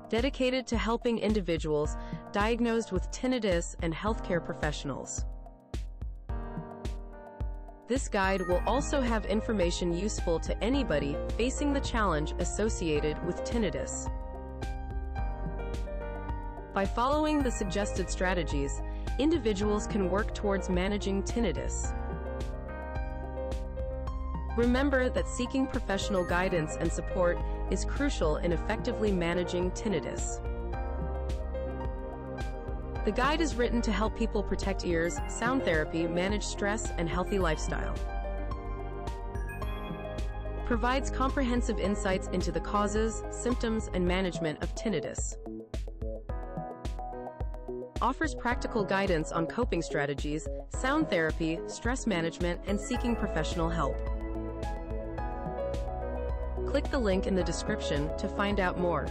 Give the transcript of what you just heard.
dedicated to helping individuals diagnosed with tinnitus and healthcare professionals. This guide will also have information useful to anybody facing the challenge associated with tinnitus. By following the suggested strategies, individuals can work towards managing tinnitus. Remember that seeking professional guidance and support is crucial in effectively managing tinnitus. The guide is written to help people protect ears, sound therapy, manage stress, and healthy lifestyle. Provides comprehensive insights into the causes, symptoms, and management of tinnitus. Offers practical guidance on coping strategies, sound therapy, stress management, and seeking professional help. Click the link in the description to find out more.